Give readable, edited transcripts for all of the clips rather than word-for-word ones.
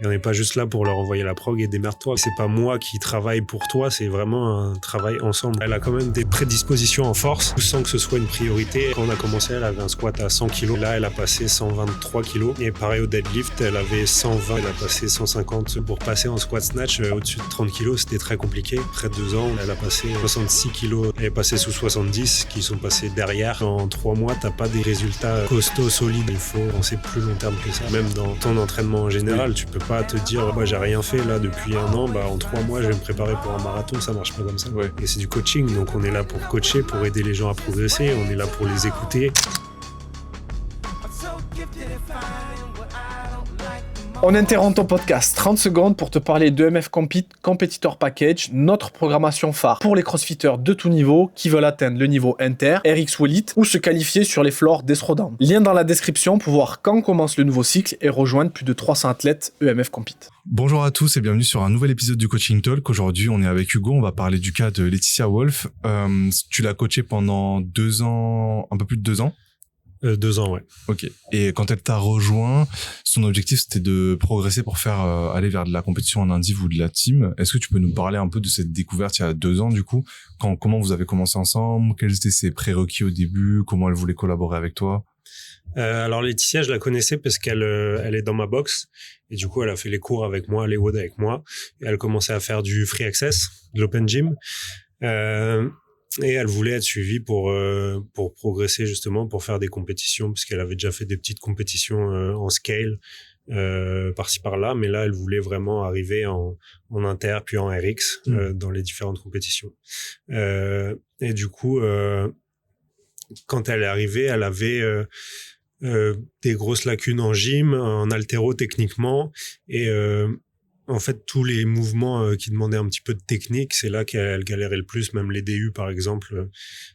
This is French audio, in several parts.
Et on n'est pas juste là pour leur envoyer la prog et démerde-toi. C'est pas moi qui travaille pour toi, c'est vraiment un travail ensemble. Elle a quand même des prédispositions en force, sans que ce soit une priorité. Quand on a commencé, elle avait un squat à 100 kg. Là, elle a passé 123 kg. Et pareil au deadlift, elle avait 120, elle a passé 150. Pour passer en squat snatch au-dessus de 30 kg, c'était très compliqué. Après 2 ans, elle a passé 66 kg. Elle est passée sous 70, qui sont passés derrière. En 3 mois, t'as pas des résultats costauds, solides. Il faut penser plus long terme que ça. Même dans ton entraînement en général, tu peux pas te dire, moi j'ai rien fait là depuis un an, en 3 mois je vais me préparer pour un marathon, ça marche pas comme ça. Ouais. Et c'est du coaching, donc on est là pour coacher, pour aider les gens à progresser, on est là pour les écouter. On interrompt ton podcast 30 secondes pour te parler de MF Compete Competitor Package, notre programmation phare pour les crossfitters de tout niveau qui veulent atteindre le niveau inter, RX ou Elite ou se qualifier sur les floors d'Estrodam. Lien dans la description pour voir quand commence le nouveau cycle et rejoindre plus de 300 athlètes EMF Compete. Bonjour à tous et bienvenue sur un nouvel épisode du Coaching Talk. Aujourd'hui, on est avec Hugo, on va parler du cas de Laetitia Wolf. Tu l'as coachée pendant 2 ans, un peu plus de 2 ans. 2 ans, ouais. Ok. Et quand elle t'a rejoint, son objectif c'était de progresser pour faire aller vers de la compétition en indiv ou de la team. Est-ce que tu peux nous parler un peu de cette découverte il y a 2 ans du coup, comment vous avez commencé ensemble, quels étaient ses prérequis au début, comment elle voulait collaborer avec toi? Alors Laetitia, je la connaissais parce qu'elle elle est dans ma box et du coup elle a fait les cours avec moi, les WOD avec moi et elle commençait à faire du free access, de l'open gym. Et elle voulait être suivie pour progresser justement, pour faire des compétitions, parce qu'elle avait déjà fait des petites compétitions en scale par-ci par-là, mais là elle voulait vraiment arriver en inter puis en RX dans les différentes compétitions. Et du coup, quand elle est arrivée, elle avait des grosses lacunes en gym, en haltéro techniquement, et en fait, tous les mouvements qui demandaient un petit peu de technique, c'est là qu'elle galérait le plus. Même les DU, par exemple,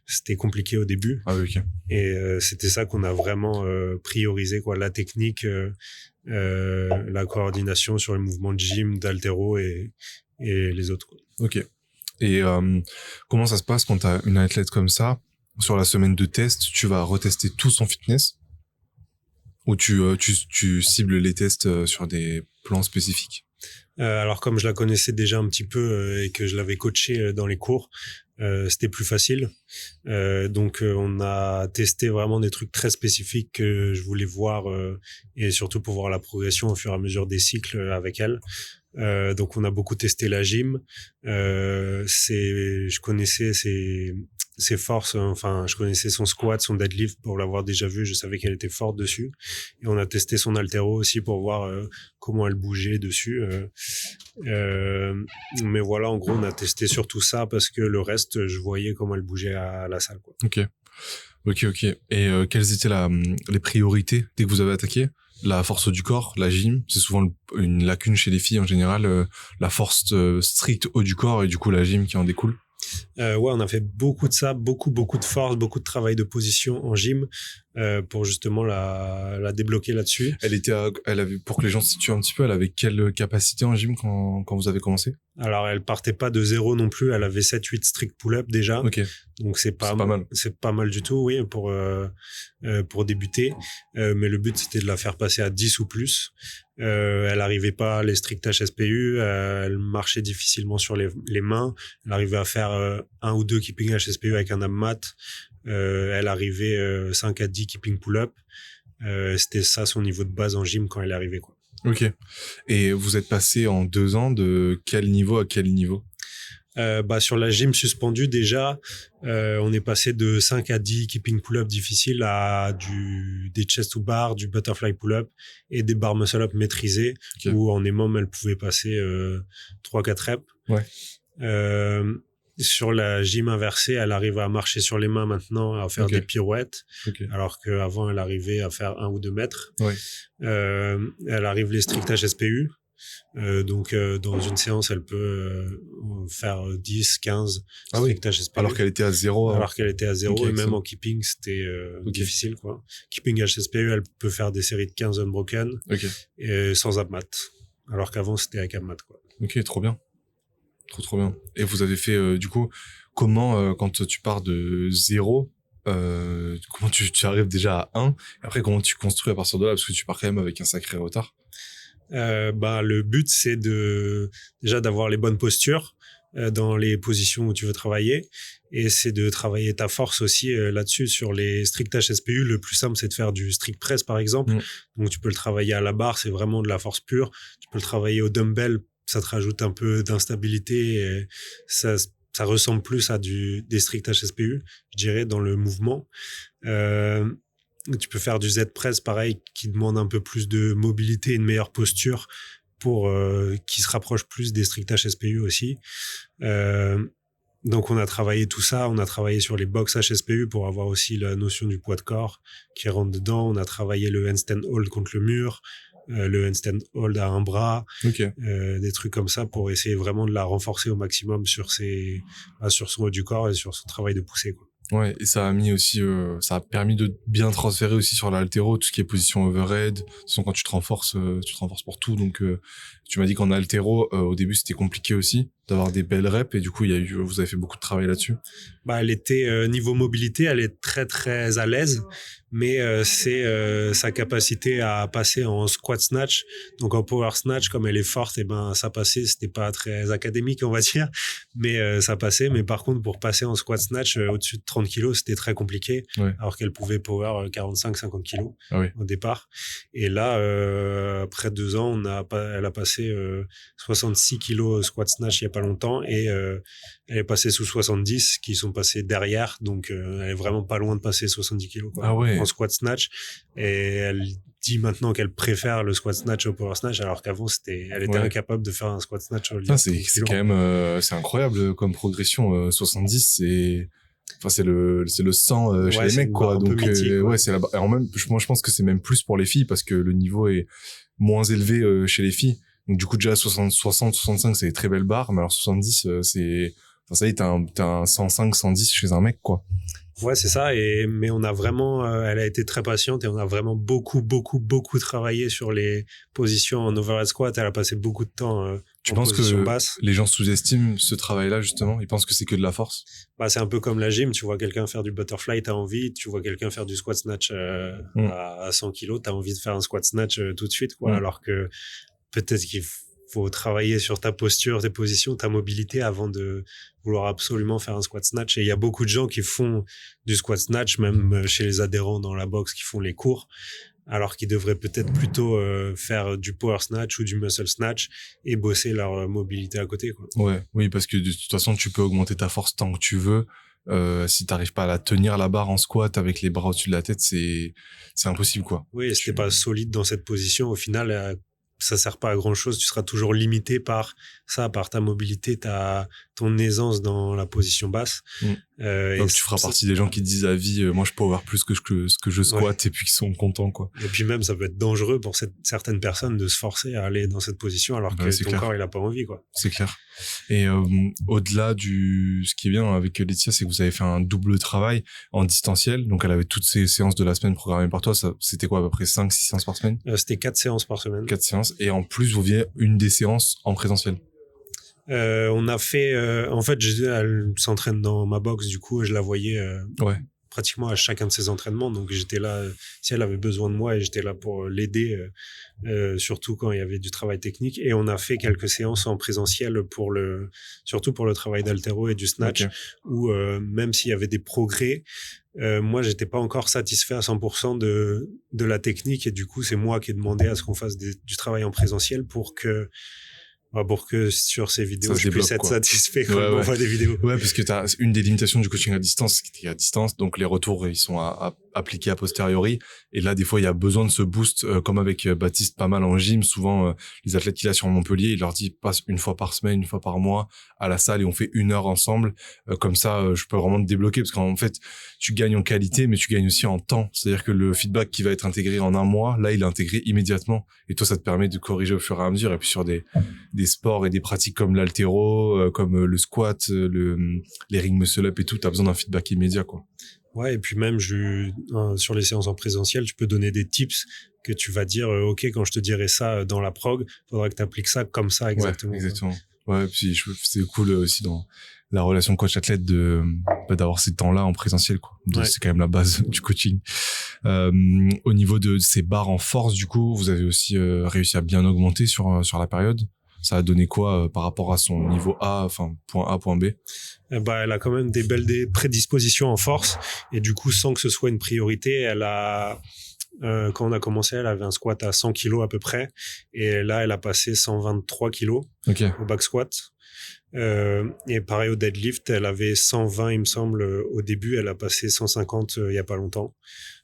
c'était compliqué au début. Ah oui, ok. Et c'était ça qu'on a vraiment priorisé, quoi. La technique, la coordination sur les mouvements de gym, d'haltéro et les autres, quoi. Ok. Et comment ça se passe quand t'as une athlète comme ça? Sur la semaine de test, tu vas retester tout son fitness? Ou tu cibles les tests sur des plans spécifiques? Alors comme je la connaissais déjà un petit peu et que je l'avais coachée dans les cours, c'était plus facile. Donc on a testé vraiment des trucs très spécifiques que je voulais voir et surtout pour voir la progression au fur et à mesure des cycles avec elle. Donc on a beaucoup testé la gym. Je connaissais ses forces, enfin je connaissais son squat, son deadlift pour l'avoir déjà vu, je savais qu'elle était forte dessus. Et on a testé son haltéro aussi pour voir comment elle bougeait dessus. Mais voilà, en gros on a testé surtout ça parce que le reste je voyais comment elle bougeait à la salle, quoi. Ok. Et quelles étaient les priorités dès que vous avez attaqué? La force du corps, la gym, c'est souvent une lacune chez les filles en général, la force stricte haut du corps et du coup la gym qui en découle. Ouais, on a fait beaucoup de ça, beaucoup de force, beaucoup de travail de position en gym pour justement la débloquer là-dessus. Elle avait, pour que les gens se situent un petit peu, elle avait quelle capacité en gym quand vous avez commencé? Alors, elle partait pas de 0 non plus, elle avait 7-8 strict pull-up déjà. Ok. Donc c'est pas mal. C'est pas mal du tout, oui, pour débuter. Mais le but c'était de la faire passer à 10 ou plus. Elle arrivait pas à les strict HSPU, elle marchait difficilement sur les mains. Elle arrivait à faire 1 ou 2 keeping HSPU avec un abmat. Elle arrivait 5 à 10 keeping pull-up. C'était ça son niveau de base en gym quand elle est arrivée, quoi. Ok. Et vous êtes passé en 2 ans de quel niveau à quel niveau? Sur la gym suspendue déjà, on est passé de 5 à 10 keeping pull-up difficiles à des chest to bar, du butterfly pull-up et des bar muscle-up maîtrisés, okay, où en EMOM elle pouvait passer 3-4 reps. Ouais. Sur la gym inversée, elle arrive à marcher sur les mains maintenant, à faire des pirouettes, alors qu'avant elle arrivait à faire 1 ou 2 mètres. Ouais. Elle arrive les strict HSPU. Donc dans une séance elle peut faire 10, 15 strict HSPU. Alors qu'elle était à 0. Alors qu'elle était à 0, okay, et même en keeping c'était difficile, quoi. Keeping HSPU, elle peut faire des séries de 15 unbroken, et sans abmat, alors qu'avant c'était avec abmat, quoi. Ok, trop bien. Trop bien. Et vous avez fait du coup comment quand tu pars de 0, comment tu arrives déjà à 1, et après comment tu construis à partir de là, parce que tu pars quand même avec un sacré retard? Le but, c'est déjà d'avoir les bonnes postures dans les positions où tu veux travailler. Et c'est de travailler ta force aussi là-dessus. Sur les strict HSPU, le plus simple, c'est de faire du strict press, par exemple. Donc, tu peux le travailler à la barre, c'est vraiment de la force pure. Tu peux le travailler au dumbbell, ça te rajoute un peu d'instabilité. Et ça ressemble plus à des strict HSPU, je dirais, dans le mouvement. Tu peux faire du Z-press, pareil, qui demande un peu plus de mobilité et une meilleure posture pour qui se rapproche plus des strict HSPU aussi. Donc, on a travaillé tout ça. On a travaillé sur les box HSPU pour avoir aussi la notion du poids de corps qui rentre dedans. On a travaillé le handstand hold contre le mur, le handstand hold à un bras, des trucs comme ça pour essayer vraiment de la renforcer au maximum sur son haut du corps et sur son travail de poussée, quoi. Ouais, et ça a mis aussi, ça a permis de bien transférer aussi sur l'haltéro, tout ce qui est position overhead. De toute façon, quand tu te renforces pour tout. Donc, tu m'as dit qu'en haltéro, au début, c'était compliqué aussi d'avoir des belles reps, et du coup, vous avez fait beaucoup de travail là-dessus. Elle était, niveau mobilité, elle est très, très à l'aise, mais c'est sa capacité à passer en squat snatch. Donc, en power snatch, comme elle est forte, ça passait, c'était pas très académique, on va dire, mais ça passait. Mais par contre, pour passer en squat snatch au-dessus de 30 kilos, c'était très compliqué, alors qu'elle pouvait power 45-50 kilos au départ. Et là, après 2 ans, elle a passé 66 kilos squat snatch il y a pas longtemps, et elle est passée sous 70, qui sont passés derrière, donc elle est vraiment pas loin de passer 70 kilos en squat snatch. Et elle dit maintenant qu'elle préfère le squat snatch au power snatch, alors qu'avant elle était incapable de faire un squat snatch au lieu. C'est quand même c'est incroyable comme progression. 70, c'est le 100 chez les mecs, quoi. Donc c'est moi je pense que c'est même plus pour les filles, parce que le niveau est moins élevé chez les filles. Donc du coup déjà 60 65 c'est des très belles barres, mais alors 70 ça y est, t'as un 105 110 chez un mec, quoi. Ouais, c'est ça. Mais on a vraiment, elle a été très patiente, et on a vraiment beaucoup travaillé sur les positions en overhead squat. Elle a passé beaucoup de temps tu en penses position que basse. Les gens sous-estiment ce travail-là, justement? Ils pensent que c'est que de la force? C'est un peu comme la gym. Tu vois quelqu'un faire du butterfly, t'as envie. Tu vois quelqu'un faire du squat snatch à 100 kilos, t'as envie de faire un squat snatch tout de suite, quoi. Alors que peut-être qu'il faut travailler sur ta posture, tes positions, ta mobilité avant de vouloir absolument faire un squat snatch. Et il y a beaucoup de gens qui font du squat snatch, même chez les adhérents dans la box qui font les cours, alors qu'ils devraient peut-être plutôt faire du power snatch ou du muscle snatch et bosser leur mobilité à côté, quoi. Oui, parce que de toute façon, tu peux augmenter ta force tant que tu veux. Si t'arrives pas à la tenir, la barre en squat avec les bras au-dessus de la tête, c'est impossible, quoi. Oui, et si t'es pas solide dans cette position, au final, ça sert pas à grand chose. Tu seras toujours limité par ta mobilité, ton aisance dans la position basse. Donc tu feras partie des gens qui disent à vie, moi je peux avoir plus que ce que je squatte, et puis qui sont contents, quoi. Et puis même, ça peut être dangereux pour certaines personnes de se forcer à aller dans cette position, alors que ton corps, il a pas envie, quoi. C'est clair. Et au-delà ce qui est bien avec Laetitia, c'est que vous avez fait un double travail en distanciel. Donc elle avait toutes ces séances de la semaine programmées par toi. C'était quoi, à peu près 5-6 séances par semaine? C'était 4 séances par semaine. 4 séances. Et en plus, vous aviez une des séances en présentiel. On a fait, en fait, elle s'entraîne dans ma box, du coup, je la voyais pratiquement à chacun de ses entraînements. Donc j'étais là si elle avait besoin de moi, et j'étais là pour l'aider, surtout quand il y avait du travail technique. Et on a fait quelques séances en présentiel surtout pour le travail d'haltéro et du snatch, où même s'il y avait des progrès, moi j'étais pas encore satisfait à 100% de la technique, et du coup c'est moi qui ai demandé à ce qu'on fasse du travail en présentiel pour que sur ces vidéos je puisse être satisfait quand on voit des vidéos. Ouais, parce que t'as une des limitations du coaching à distance, c'est que t'es à distance, donc les retours ils sont appliqués a posteriori, et là des fois il y a besoin de ce boost, comme avec Baptiste pas mal en gym. Souvent les athlètes qu'il a sur Montpellier, il leur dit passe une fois par semaine, une fois par mois à la salle, et on fait 1 heure ensemble, comme ça je peux vraiment te débloquer, parce qu'en fait tu gagnes en qualité, mais tu gagnes aussi en temps. C'est-à-dire que le feedback qui va être intégré en 1 mois, là il est intégré immédiatement, et toi ça te permet de corriger au fur et à mesure. Et puis sur des sports et des pratiques comme l'haltéro, comme le squat, les ring muscle up et tout, t'as besoin d'un feedback immédiat, quoi. Ouais, et puis même sur les séances en présentiel, tu peux donner des tips que tu vas dire, ok, quand je te dirai ça dans la prog, faudra que tu appliques ça comme ça, exactement. Ouais, exactement. Ouais, puis c'est cool aussi dans la relation coach-athlète d'avoir ces temps-là en présentiel, quoi. C'est quand même la base du coaching. Au niveau de ces barres en force, du coup, vous avez aussi réussi à bien augmenter sur la période. Ça a donné quoi par rapport à son niveau A, enfin point A, point B? Elle a quand même des belles prédispositions en force, et du coup, sans que ce soit une priorité, elle a quand on a commencé, elle avait un squat à 100 kilos à peu près, et là, elle a passé 123 kilos au back squat. Et pareil au deadlift, elle avait 120, il me semble, au début, elle a passé 150 il y a pas longtemps.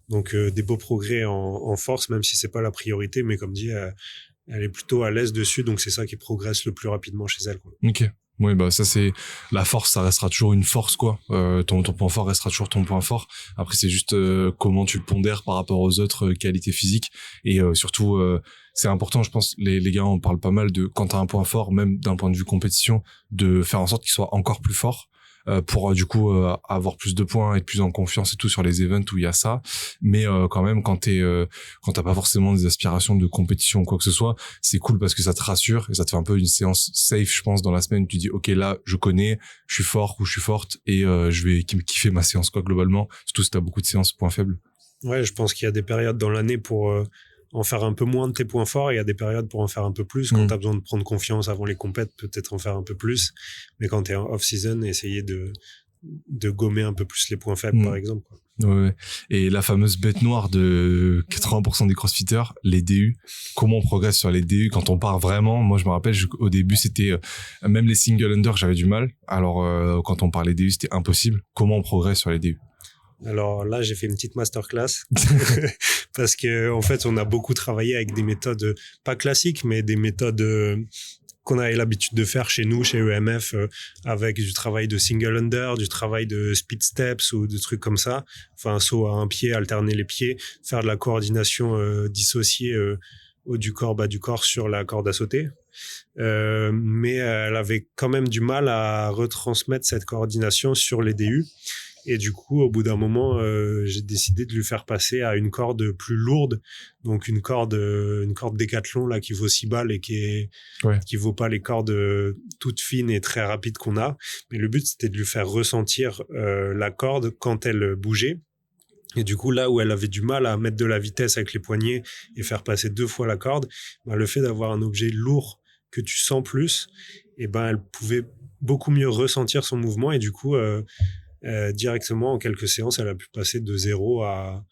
Donc des beaux progrès en force, même si c'est pas la priorité, mais comme dit, elle est plutôt à l'aise dessus, donc c'est ça qui progresse le plus rapidement chez elle, quoi. Ok. Oui, bah ça c'est la force, ça restera toujours une force, quoi. Ton point fort restera toujours ton point fort. Après c'est juste comment tu le pondères par rapport aux autres qualités physiques, et surtout c'est important, je pense. Les gars, on parle pas mal de quand t'as un point fort, même d'un point de vue compétition, de faire en sorte qu'il soit encore plus fort. Pour du coup avoir plus de points, être plus en confiance et tout sur les events où il y a ça. Mais quand même, quand t'as pas forcément des aspirations de compétition ou quoi que ce soit, c'est cool parce que ça te rassure et ça te fait un peu une séance safe, je pense, dans la semaine. Tu dis ok, là je connais, je suis fort ou je suis forte, et je vais kiffer ma séance, quoi, globalement, surtout si t'as beaucoup de séances points faibles. Ouais, je pense qu'il y a des périodes dans l'année pour en faire un peu moins de tes points forts, et il y a des périodes pour en faire un peu plus. Quand t'as besoin de prendre confiance avant les compètes, peut-être en faire un peu plus. Mais quand t'es en off-season, essayer de gommer un peu plus les points faibles, par exemple, quoi. Ouais. Et la fameuse bête noire de 80% des crossfitters, les DU. Comment on progresse sur les DU quand on part vraiment? Moi, je me rappelle, au début, c'était même les single under, j'avais du mal. Alors, quand on parlait DU, c'était impossible. Comment on progresse sur les DU? Alors là, j'ai fait une petite masterclass parce que en fait, on a beaucoup travaillé avec des méthodes pas classiques, mais des méthodes qu'on avait l'habitude de faire chez nous, chez EMF, avec du travail de single under, du travail de speed steps ou de trucs comme ça. Enfin, un saut à un pied, alterner les pieds, faire de la coordination dissociée haut du corps, bas du corps sur la corde à sauter. Mais elle avait quand même du mal à retransmettre cette coordination sur les DU. Et du coup, au bout d'un moment, j'ai décidé de lui faire passer à une corde plus lourde, donc une corde Décathlon là qui vaut 6 balles et qui vaut pas les cordes toutes fines et très rapides qu'on a. Mais le but, c'était de lui faire ressentir la corde quand elle bougeait. Et du coup, là où elle avait du mal à mettre de la vitesse avec les poignets et faire passer 2 fois la corde, le fait d'avoir un objet lourd que tu sens plus, et elle pouvait beaucoup mieux ressentir son mouvement, et du coup directement en quelques séances, elle a pu passer de 0 à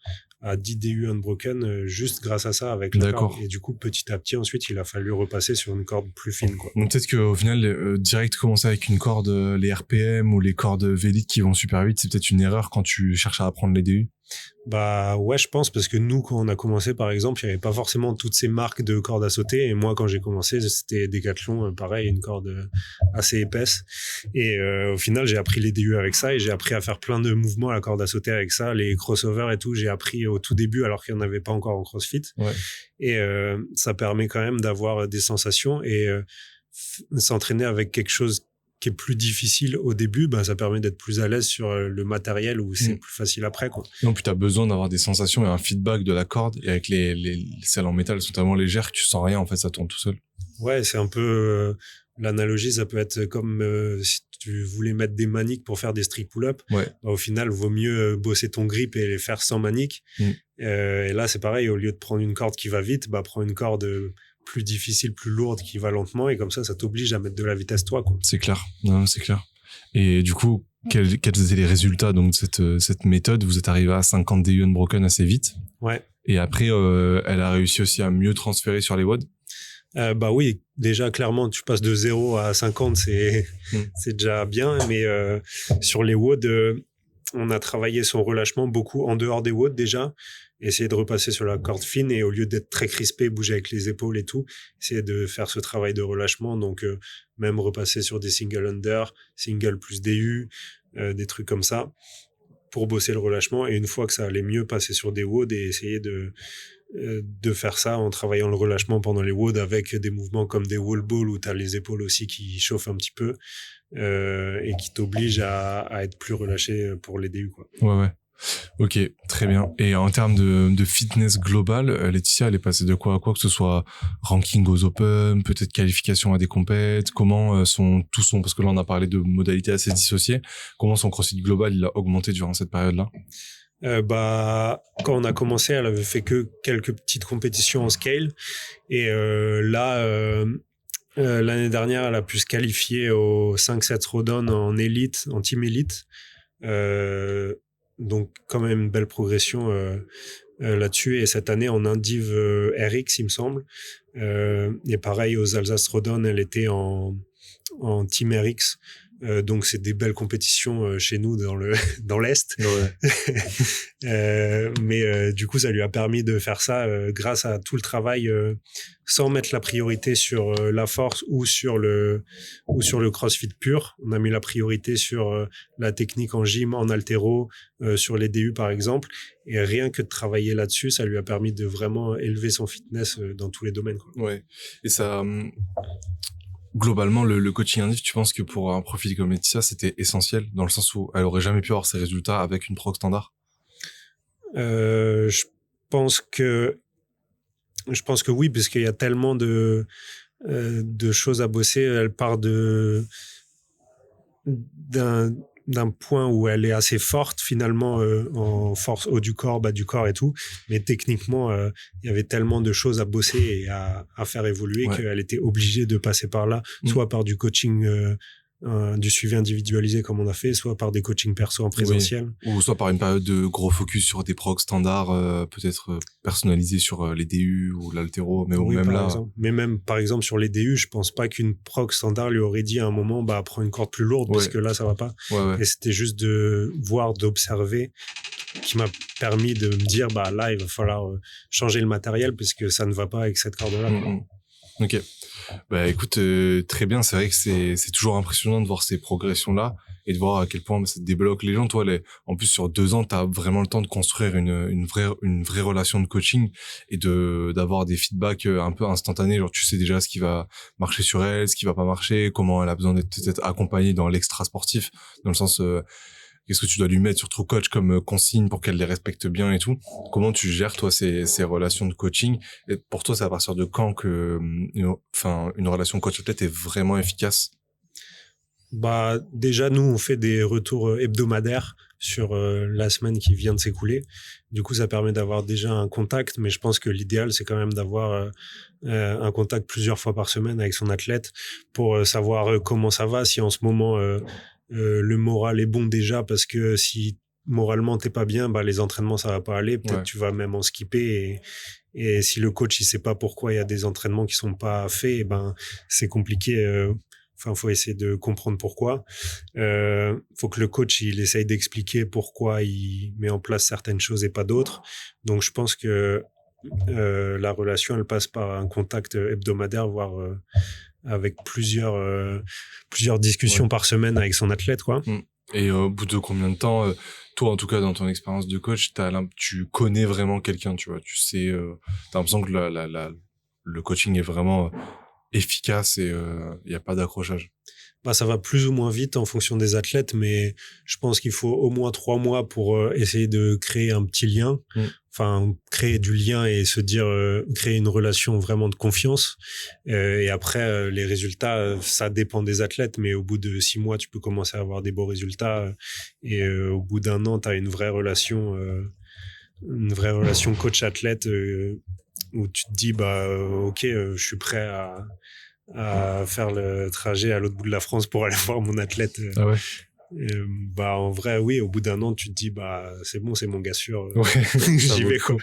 10 DU unbroken juste grâce à ça avec la corde. Et du coup, petit à petit, ensuite, il a fallu repasser sur une corde plus fine, quoi. Donc peut-être qu'au final, direct commencer avec une corde, les RPM ou les cordes Vélite qui vont super vite, c'est peut-être une erreur quand tu cherches à apprendre les DU. Ouais, je pense, parce que nous, quand on a commencé, par exemple, il n'y avait pas forcément toutes ces marques de cordes à sauter. Et moi, quand j'ai commencé, c'était Décathlon, pareil, une corde assez épaisse. Et au final, j'ai appris les DU avec ça, et j'ai appris à faire plein de mouvements à la corde à sauter avec ça, les crossovers et tout. J'ai appris au tout début, alors qu'il n'y en avait pas encore en CrossFit. Ouais. Et ça permet quand même d'avoir des sensations, et s'entraîner avec quelque chose qui est plus difficile au début, ça permet d'être plus à l'aise sur le matériel, où c'est plus facile après, quoi. Non, puis t'as besoin d'avoir des sensations et un feedback de la corde, et avec les selles en métal, elles sont tellement légères que tu sens rien, en fait, ça tourne tout seul. Ouais, c'est un peu l'analogie, ça peut être comme si tu voulais mettre des maniques pour faire des strict pull-up. Ouais. Au final, vaut mieux bosser ton grip et les faire sans manique. Et là, c'est pareil, au lieu de prendre une corde qui va vite, prends une corde plus difficile, plus lourde, qui va lentement, et comme ça t'oblige à mettre de la vitesse, toi, quoi. C'est clair. Non, c'est clair. Et du coup, quels étaient les résultats donc de cette méthode? Vous êtes arrivé à 50 DU unbroken assez vite. Ouais. Et après, elle a réussi aussi à mieux transférer sur les WOD. Oui, déjà, clairement, tu passes de 0 à 50, c'est déjà bien. Mais sur les WOD, on a travaillé son relâchement beaucoup en dehors des WOD déjà. Essayer de repasser sur la corde fine, et au lieu d'être très crispé, bouger avec les épaules et tout, essayer de faire ce travail de relâchement. Donc, même repasser sur des single under, single plus DU, des trucs comme ça, pour bosser le relâchement. Et une fois que ça allait mieux, passer sur des WOD et essayer de faire ça en travaillant le relâchement pendant les WOD avec des mouvements comme des wall balls, où tu as les épaules aussi qui chauffent un petit peu, et qui t'obligent à être plus relâché pour les DU, quoi. Ouais. Ok, très bien. Et en termes de fitness global, Laetitia, elle est passée de quoi à quoi, que ce soit ranking aux Open, peut-être qualification à des compètes, comment parce que là on a parlé de modalités assez dissociées, comment son CrossFit global il a augmenté durant cette période-là? Quand on a commencé, elle avait fait que quelques petites compétitions en scale. Et l'année dernière, elle a pu se qualifier au 5-7 Rodon en élite, en team élite. Donc, quand même une belle progression là-dessus. Et cette année, en Indiv RX, il me semble. Et pareil, aux Alsace Rodon, elle était en team RX. Donc c'est des belles compétitions chez nous dans l'est. Mais du coup ça lui a permis de faire ça grâce à tout le travail sans mettre la priorité sur la force ou sur le CrossFit pur. On a mis la priorité sur la technique en gym, en haltéro, sur les DU par exemple, et rien que de travailler là-dessus, ça lui a permis de vraiment élever son fitness dans tous les domaines, quoi. Ouais. Et ça globalement, le coaching indiv, tu penses que pour un profil comme Laetitia, c'était essentiel, dans le sens où elle aurait jamais pu avoir ses résultats avec une prog standard? Je pense que oui, parce qu'il y a tellement de choses à bosser. Elle part d'un point où elle est assez forte finalement en force haut du corps, bas du corps et tout, mais techniquement il y avait tellement de choses à bosser et à faire évoluer qu'elle était obligée de passer par là, soit par du coaching, du suivi individualisé comme on a fait, soit par des coachings perso en présentiel. Ou soit par une période de gros focus sur des progs standards, peut-être personnalisés sur les DU ou l'haltéro, mais même là. Exemple. Mais même par exemple sur les DU, je pense pas qu'une prog standard lui aurait dit à un moment prends une corde plus lourde parce que là ça va pas. Et c'était juste de voir, d'observer qui m'a permis de me dire là il va falloir changer le matériel parce que ça ne va pas avec cette corde là. Ok. Écoute, très bien. C'est vrai que c'est toujours impressionnant de voir ces progressions-là et de voir à quel point ça débloque les gens. Toi, en plus, sur 2 ans, t'as vraiment le temps de construire une vraie relation de coaching et d'avoir des feedbacks un peu instantanés. Genre, tu sais déjà ce qui va marcher sur elle, ce qui va pas marcher, comment elle a besoin d'être peut-être accompagnée dans l'extra sportif, dans le sens, qu'est-ce que tu dois lui mettre sur TrueCoach comme consigne pour qu'elle les respecte bien et tout? Comment tu gères, toi, ces relations de coaching? Et pour toi, c'est à partir de quand que, une relation coach-athlète est vraiment efficace? Déjà, nous, on fait des retours hebdomadaires sur la semaine qui vient de s'écouler. Du coup, ça permet d'avoir déjà un contact, mais je pense que l'idéal, c'est quand même d'avoir un contact plusieurs fois par semaine avec son athlète pour savoir comment ça va, si en ce moment le moral est bon déjà, parce que si moralement t'es pas bien, les entraînements ça va pas aller, peut-être tu vas même en skipper, et si le coach il sait pas pourquoi il y a des entraînements qui sont pas faits, c'est compliqué. Faut essayer de comprendre pourquoi. Faut que le coach il essaye d'expliquer pourquoi il met en place certaines choses et pas d'autres. Donc je pense que la relation elle passe par un contact hebdomadaire, voire avec plusieurs discussions par semaine avec son athlète, quoi. Et au bout de combien de temps, toi en tout cas dans ton expérience de coach, tu connais vraiment quelqu'un, tu vois, tu sais, t'as l'impression que le coaching est vraiment efficace et il y a pas d'accrochage? Ça va plus ou moins vite en fonction des athlètes, mais je pense qu'il faut au moins 3 mois pour essayer de créer un petit lien. Enfin, créer du lien et se dire, créer une relation vraiment de confiance. Et après, les résultats, ça dépend des athlètes, mais au bout de 6 mois, tu peux commencer à avoir des beaux résultats. Et au bout d'1 an, tu as une vraie relation coach-athlète où tu te dis, ok, je suis prêt à faire le trajet à l'autre bout de la France pour aller voir mon athlète. Ah ouais. En vrai, oui, au bout d'1 an, tu te dis, c'est bon, c'est mon gars sûr. J'y vais, quoi.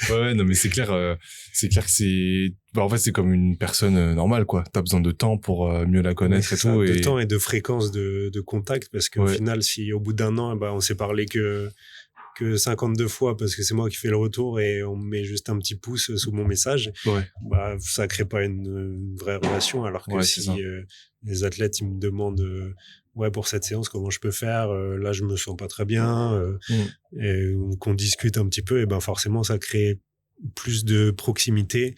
Ouais, non, mais c'est clair que c'est, en fait, c'est comme une personne normale, quoi. T'as besoin de temps pour mieux la connaître et tout. De temps et de fréquence de contact, parce qu'au final, si au bout d'1 an, on s'est parlé que 52 fois parce que c'est moi qui fais le retour et on met juste un petit pouce sous mon message, ça crée pas une vraie relation, alors que si les athlètes ils me demandent pour cette séance comment je peux faire, là je me sens pas très bien, et qu'on discute un petit peu, et forcément ça crée plus de proximité,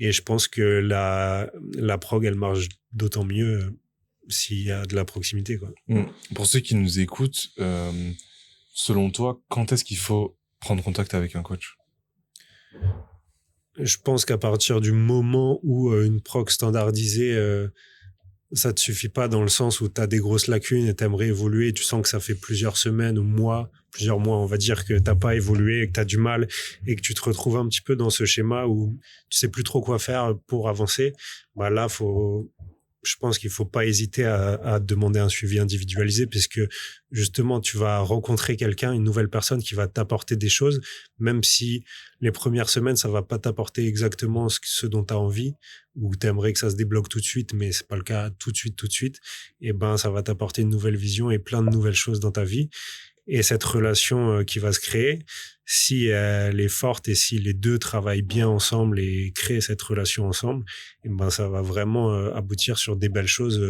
et je pense que la prog elle marche d'autant mieux s'il y a de la proximité, quoi. Pour ceux qui nous écoutent, selon toi, quand est-ce qu'il faut prendre contact avec un coach? Je pense qu'à partir du moment où une prog standardisée, ça te suffit pas dans le sens où tu as des grosses lacunes et t'aimerais évoluer, et tu sens que ça fait plusieurs semaines ou plusieurs mois, on va dire, que t'as pas évolué et que t'as du mal et que tu te retrouves un petit peu dans ce schéma où tu sais plus trop quoi faire pour avancer. Bah là, je pense qu'il faut pas hésiter à demander un suivi individualisé, puisque justement tu vas rencontrer quelqu'un, une nouvelle personne qui va t'apporter des choses, même si les premières semaines ça va pas t'apporter exactement ce dont tu as envie, ou t'aimerais que ça se débloque tout de suite, mais c'est pas le cas tout de suite. Et ben ça va t'apporter une nouvelle vision et plein de nouvelles choses dans ta vie. Et cette relation qui va se créer, si elle est forte et si les deux travaillent bien ensemble et créent cette relation ensemble, et ben ça va vraiment aboutir sur des belles choses.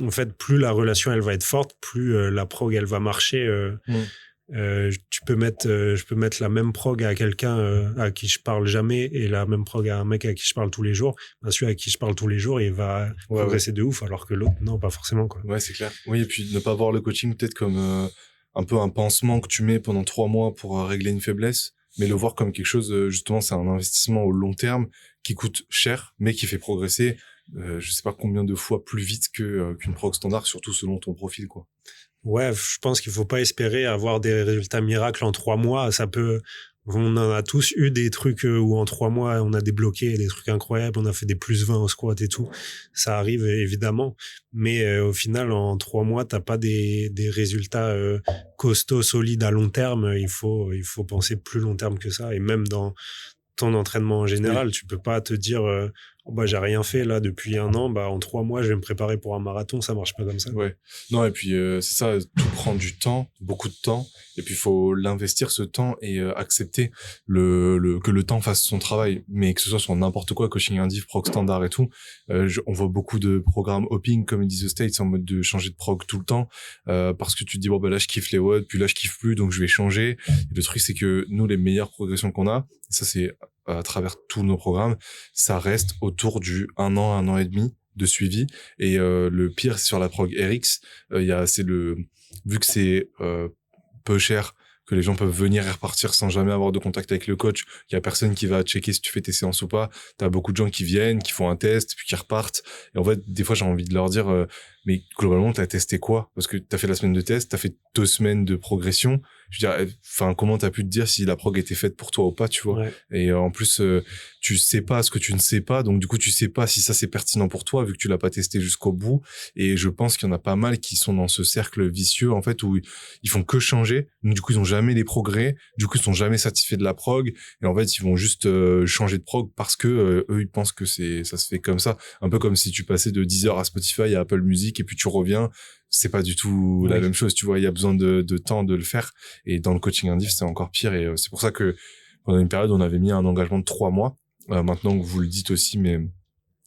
En fait, plus la relation elle va être forte, plus la prog elle va marcher. Je peux mettre la même prog à quelqu'un à qui je parle jamais et la même prog à un mec à qui je parle tous les jours. Ben, celui à qui je parle tous les jours, il va progresser de ouf, alors que l'autre, non, pas forcément, quoi. Ouais, c'est clair. Oui, et puis ne pas voir le coaching peut-être comme un peu un pansement que tu mets pendant 3 mois pour régler une faiblesse, mais le voir comme quelque chose, justement, c'est un investissement au long terme qui coûte cher, mais qui fait progresser, je sais pas combien de fois plus vite qu'une prog standard, surtout selon ton profil, quoi. Ouais, je pense qu'il faut pas espérer avoir des résultats miracles en 3 mois. On en a tous eu des trucs où en 3 mois, on a débloqué des trucs incroyables, on a fait des +20 au squat et tout. Ça arrive, évidemment. Mais au final, en 3 mois, t'as pas des résultats costauds, solides à long terme. Il faut penser plus long terme que ça. Et même dans ton entraînement en général, tu peux pas te dire, bah, j'ai rien fait là depuis 1 an, bah, en 3 mois, je vais me préparer pour un marathon. Ça marche pas comme ça. Ouais. Non, et puis, c'est ça, tout prend du temps, beaucoup de temps. Et puis, il faut l'investir ce temps et accepter que le temps fasse son travail. Mais que ce soit sur n'importe quoi, coaching indiv, prog standard et tout. On voit beaucoup de programmes hopping, comme ils disent aux States, en mode de changer de prog tout le temps. Parce que tu te dis, bon, bah, là, je kiffe les WOD, puis là, je kiffe plus, donc je vais changer. Et le truc, c'est que nous, les meilleures progressions qu'on a, et ça, c'est à travers tous nos programmes, ça reste autour du 1 an et demi de suivi. Et le pire, c'est sur la prog RX, vu que c'est peu cher, que les gens peuvent venir et repartir sans jamais avoir de contact avec le coach, il y a personne qui va checker si tu fais tes séances ou pas. T'as beaucoup de gens qui viennent, qui font un test, puis qui repartent. Et en fait, des fois, j'ai envie de leur dire, mais globalement, t'as testé quoi? Parce que t'as fait la semaine de test, t'as fait 2 semaines de progression. Je veux dire, enfin, comment t'as pu te dire si la prog était faite pour toi ou pas, tu vois? Ouais. Et en plus, tu sais pas ce que tu ne sais pas, donc du coup, tu sais pas si ça c'est pertinent pour toi vu que tu l'as pas testé jusqu'au bout. Et je pense qu'il y en a pas mal qui sont dans ce cercle vicieux en fait où ils font que changer, donc du coup ils ont jamais les progrès, du coup ils sont jamais satisfaits de la prog, et en fait ils vont juste changer de prog parce que eux ils pensent que ça se fait comme ça, un peu comme si tu passais de Deezer à Spotify à Apple Music et puis tu reviens. C'est pas du tout la même chose, tu vois. Il y a besoin de temps de le faire, et dans le coaching indiv c'est encore pire. Et c'est pour ça que pendant une période on avait mis un engagement de 3 mois. Maintenant que vous le dites aussi, mais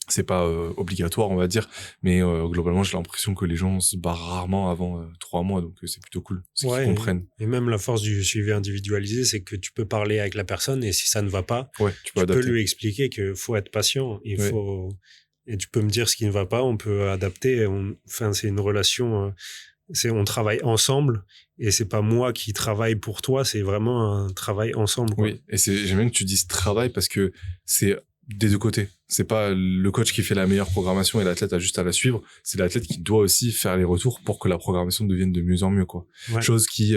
c'est pas obligatoire, on va dire. Mais globalement, j'ai l'impression que les gens se barrent rarement avant 3 mois, donc c'est plutôt cool. C'est qu'ils comprennent. Et même la force du suivi individualisé, c'est que tu peux parler avec la personne, et si ça ne va pas, tu peux lui expliquer qu'il faut être patient. Et tu peux me dire ce qui ne va pas, on peut adapter. Enfin, c'est une relation. On travaille ensemble, et c'est pas moi qui travaille pour toi, c'est vraiment un travail ensemble, quoi. Oui, et j'aime bien que tu dises travail parce que c'est des deux côtés. C'est pas le coach qui fait la meilleure programmation et l'athlète a juste à la suivre. C'est l'athlète qui doit aussi faire les retours pour que la programmation devienne de mieux en mieux, quoi. Ouais. Chose qui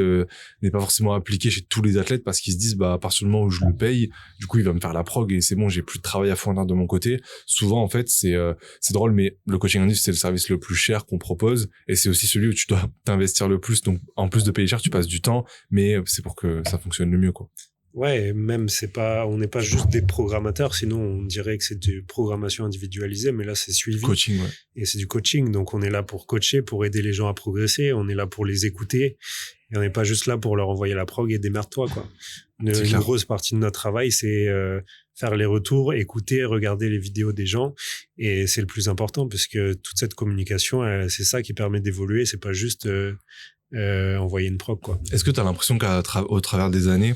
n'est pas forcément appliquée chez tous les athlètes parce qu'ils se disent, bah, à partir du moment où je le paye, du coup, il va me faire la prog et c'est bon, j'ai plus de travail à fournir de mon côté. Souvent, en fait, c'est drôle, mais le coaching indiv, c'est le service le plus cher qu'on propose et c'est aussi celui où tu dois t'investir le plus. Donc, en plus de payer cher, tu passes du temps, mais c'est pour que ça fonctionne le mieux, quoi. Ouais, même on n'est pas juste des programmateurs, sinon on dirait que c'est de programmation individualisée, mais là c'est suivi. Coaching, ouais. Et c'est du coaching, donc on est là pour coacher, pour aider les gens à progresser, on est là pour les écouter, et on n'est pas juste là pour leur envoyer la prog et démerde-toi, quoi. Une grosse partie de notre travail, c'est faire les retours, écouter, regarder les vidéos des gens, et c'est le plus important, parce que toute cette communication, c'est ça qui permet d'évoluer, c'est pas juste envoyer une prog, quoi. Est-ce que tu as l'impression qu'au travers des années,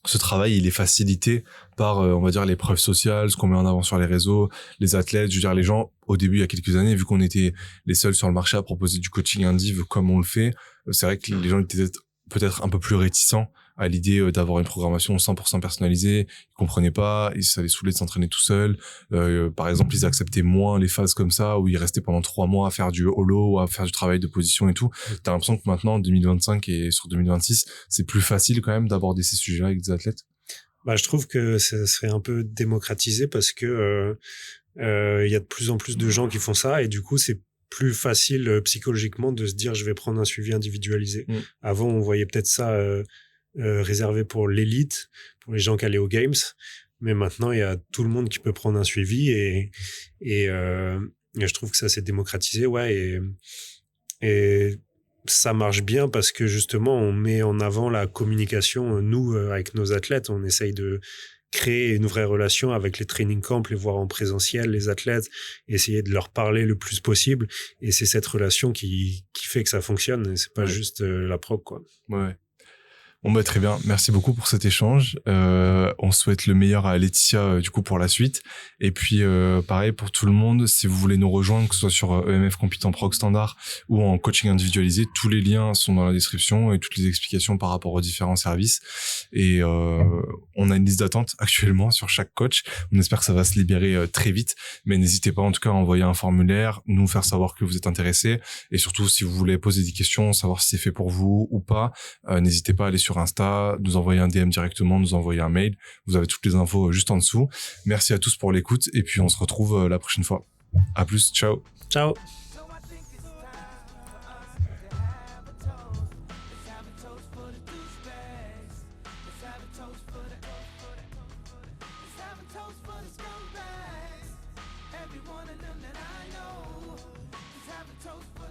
ce travail, il est facilité par, on va dire, les preuves sociales, ce qu'on met en avant sur les réseaux, les athlètes. Je veux dire, les gens, au début, il y a quelques années, vu qu'on était les seuls sur le marché à proposer du coaching indiv comme on le fait, c'est vrai que les gens étaient peut-être un peu plus réticents à l'idée d'avoir une programmation 100% personnalisée. Ils comprenaient pas, ça les saoulait de s'entraîner tout seul. Par exemple, ils acceptaient moins les phases comme ça, où ils restaient pendant 3 mois à faire du holo, à faire du travail de position et tout. T'as l'impression que maintenant, en 2025 et sur 2026, c'est plus facile quand même d'aborder ces sujets avec des athlètes? Bah, je trouve que ça serait un peu démocratisé parce que y a de plus en plus de gens qui font ça et du coup, c'est plus facile psychologiquement de se dire je vais prendre un suivi individualisé. Avant, on voyait peut-être ça réservé pour l'élite, pour les gens qui allaient aux Games, mais maintenant, il y a tout le monde qui peut prendre un suivi et je trouve que ça s'est démocratisé, ouais, et ça marche bien parce que justement, on met en avant la communication. Nous, avec nos athlètes, on essaye de créer une vraie relation avec les training camps, les voir en présentiel, les athlètes, essayer de leur parler le plus possible. Et c'est cette relation qui fait que ça fonctionne. Et c'est pas juste la prog, quoi. Ouais. Bon bah très bien, merci beaucoup pour cet échange. On souhaite le meilleur à Laetitia du coup pour la suite. Et puis pareil pour tout le monde, si vous voulez nous rejoindre, que ce soit sur EMF Compete en prog standard ou en coaching individualisé, tous les liens sont dans la description et toutes les explications par rapport aux différents services. Et on a une liste d'attente actuellement sur chaque coach. On espère que ça va se libérer très vite, mais n'hésitez pas en tout cas à envoyer un formulaire, nous faire savoir que vous êtes intéressé, et surtout si vous voulez poser des questions, savoir si c'est fait pour vous ou pas, n'hésitez pas à aller sur Insta, nous envoyer un DM directement, nous envoyer un mail. Vous avez toutes les infos juste en dessous. Merci à tous pour l'écoute et puis on se retrouve la prochaine fois. À plus, ciao. Ciao. Every one of them that I know is having toast.